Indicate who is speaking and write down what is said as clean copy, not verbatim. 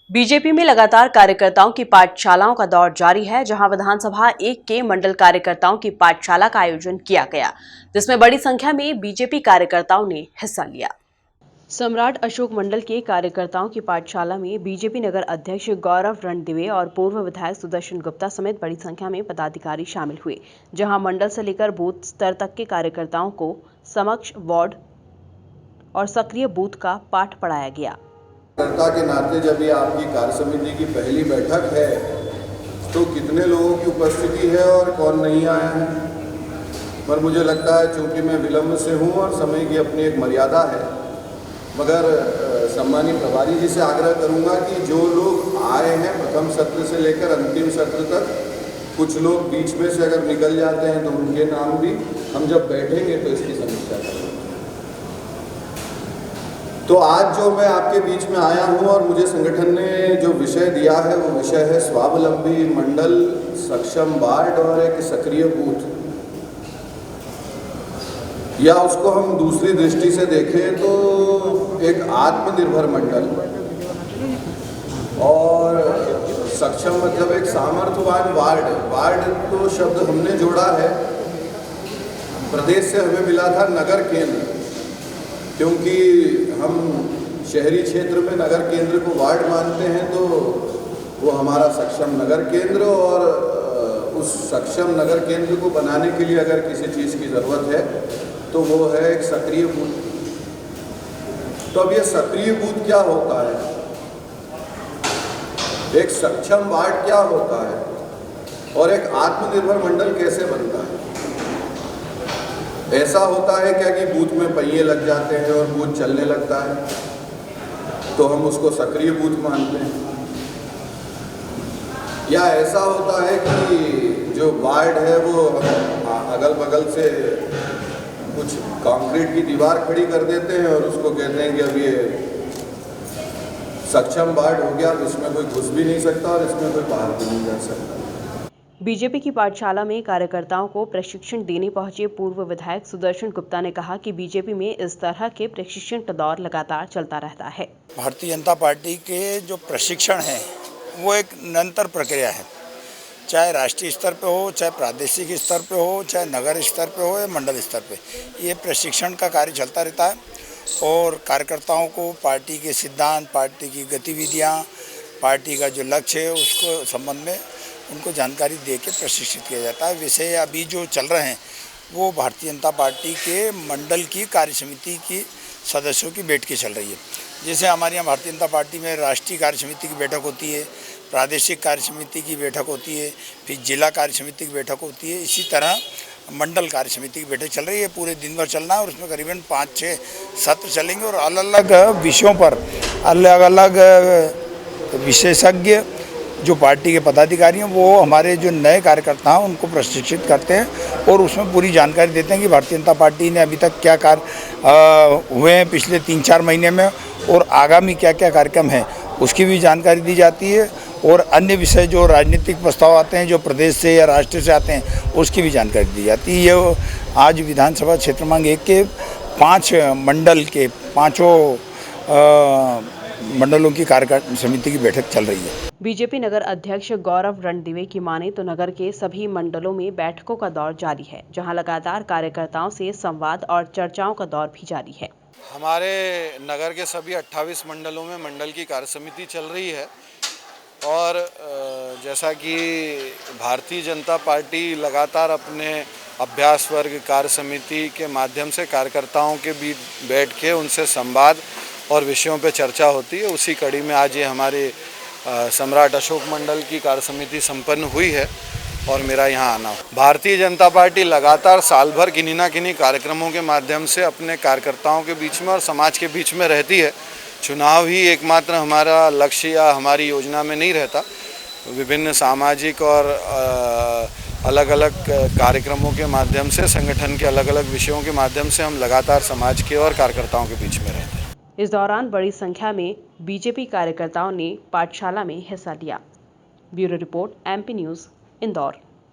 Speaker 1: BJP में लगातार कार्यकर्ताओं की पाठशालाओं का दौर जारी है, जहां विधानसभा 1 के मंडल कार्यकर्ताओं की पाठशाला का आयोजन किया गया, जिसमें बड़ी संख्या में बीजेपी कार्यकर्ताओं ने हिस्सा लिया। सम्राट अशोक मंडल के कार्यकर्ताओं की पाठशाला में बीजेपी नगर अध्यक्ष गौरव रणदिवे और पूर्व विधायक सुदर्शन गुप्ता समेत बड़ी संख्या में पदाधिकारी शामिल हुए, जहां मंडल से लेकर बूथ स्तर तक के कार्यकर्ताओं को समक्ष वार्ड और सक्रिय बूथ का पाठ पढ़ाया गया।
Speaker 2: के नाते जब ये आपकी कार्य समिति की पहली बैठक है तो कितने लोगों की उपस्थिति है और कौन नहीं आया है, पर मुझे लगता है चूंकि मैं विलम्ब से हूँ और समय की अपनी एक मर्यादा है, मगर सम्मानीय प्रभारी जी से आग्रह करूँगा कि जो लोग आए हैं प्रथम सत्र से लेकर अंतिम सत्र तक, कुछ लोग बीच में से अगर निकल जाते हैं तो उनके नाम भी हम जब बैठेंगे तो इसकी समीक्षा करेंगे। तो आज जो मैं आपके बीच में आया हूं और मुझे संगठन ने जो विषय दिया है वो विषय है स्वावलंबी मंडल, सक्षम वार्ड और एक सक्रिय बूथ, या उसको हम दूसरी दृष्टि से देखें तो एक आत्मनिर्भर मंडल, और सक्षम मतलब एक सामर्थ्यवान वार्ड। वार्ड तो शब्द हमने जोड़ा है, प्रदेश से हमें मिला था नगर केंद्र, क्योंकि हम शहरी क्षेत्र में नगर केंद्र को वार्ड मानते हैं, तो वो हमारा सक्षम नगर केंद्र, और उस सक्षम नगर केंद्र को बनाने के लिए अगर किसी चीज़ की ज़रूरत है तो वो है एक सक्रिय बूथ। तो अब ये सक्रिय बूथ क्या होता है, एक सक्षम वार्ड क्या होता है, और एक आत्मनिर्भर मंडल कैसे बनता है? ऐसा होता है क्या कि बूथ में पहिए लग जाते हैं और बूथ चलने लगता है तो हम उसको सक्रिय बूथ मानते हैं, या ऐसा होता है कि जो वार्ड है वो अगल बगल से कुछ कंक्रीट की दीवार खड़ी कर देते हैं और उसको कहते हैं कि अब ये सक्षम वार्ड हो गया, इसमें कोई घुस भी नहीं सकता और इसमें कोई बाहर भी नहीं जा सकता।
Speaker 1: बीजेपी की पाठशाला में कार्यकर्ताओं को प्रशिक्षण देने पहुंचे पूर्व विधायक सुदर्शन गुप्ता ने कहा कि बीजेपी में इस तरह के प्रशिक्षण का दौर लगातार चलता रहता है।
Speaker 3: भारतीय जनता पार्टी के जो प्रशिक्षण है वो एक निरंतर प्रक्रिया है, चाहे राष्ट्रीय स्तर पे हो, चाहे प्रादेशिक स्तर पे हो, चाहे नगर स्तर पे हो या मंडल स्तर पे, ये प्रशिक्षण का कार्य चलता रहता है। और कार्यकर्ताओं को पार्टी के सिद्धांत, पार्टी की गतिविधियाँ, पार्टी का जो लक्ष्य है उसको संबंध में उनको जानकारी दे के प्रशिक्षित किया जाता है। विषय अभी जो चल रहे हैं वो भारतीय जनता पार्टी के मंडल की कार्य समिति की सदस्यों की बैठकें चल रही है। जैसे हमारे यहाँ भारतीय जनता पार्टी में राष्ट्रीय कार्य समिति की बैठक होती है, प्रादेशिक कार्य समिति की बैठक होती है, फिर जिला कार्य समिति की बैठक होती है, इसी तरह मंडल कार्य समिति की बैठक चल रही है। पूरे दिन भर चलना है और उसमें करीबन 5-6 सत्र चलेंगे और अलग अलग विषयों पर अलग अलग विशेषज्ञ जो पार्टी के पदाधिकारी हैं वो हमारे जो नए कार्यकर्ता हैं उनको प्रशिक्षित करते हैं और उसमें पूरी जानकारी देते हैं कि भारतीय जनता पार्टी ने अभी तक क्या कार्य हुए हैं पिछले 3-4 महीने में और आगामी क्या क्या कार्यक्रम हैं उसकी भी जानकारी दी जाती है, और अन्य विषय जो राजनीतिक प्रस्ताव आते हैं जो प्रदेश से या राष्ट्र से आते हैं उसकी भी जानकारी दी जाती है। ये आज विधानसभा क्षेत्र क्रमांक 1 के 5 मंडल के 5 मंडलों की कार्य समिति की बैठक चल रही है।
Speaker 1: बीजेपी नगर अध्यक्ष गौरव रणदिवे की माने तो नगर के सभी मंडलों में बैठकों का दौर जारी है, जहां लगातार कार्यकर्ताओं से संवाद और चर्चाओं का दौर भी जारी है।
Speaker 2: हमारे नगर के सभी 28 मंडलों में मंडल की कार्य समिति चल रही है, और जैसा कि भारतीय जनता पार्टी लगातार अपने अभ्यास वर्ग कार्य समिति के माध्यम से कार्यकर्ताओं के बीच बैठ के उनसे संवाद और विषयों पे चर्चा होती है, उसी कड़ी में आज ये हमारे सम्राट अशोक मंडल की कार्य समिति संपन्न हुई है और मेरा यहाँ आना। भारतीय जनता पार्टी लगातार साल भर किन्हीं ना किन्हीं कार्यक्रमों के माध्यम से अपने कार्यकर्ताओं के बीच में और समाज के बीच में रहती है। चुनाव ही एकमात्र हमारा लक्ष्य या हमारी योजना में नहीं रहता, विभिन्न सामाजिक और अलग अलग कार्यक्रमों के माध्यम से, संगठन के अलग अलग विषयों के माध्यम से हम लगातार समाज के और कार्यकर्ताओं के बीच में रहते हैं।
Speaker 1: इस दौरान बड़ी संख्या में बीजेपी कार्यकर्ताओं ने पाठशाला में हिस्सा लिया। Bureau report, MP news, Indore.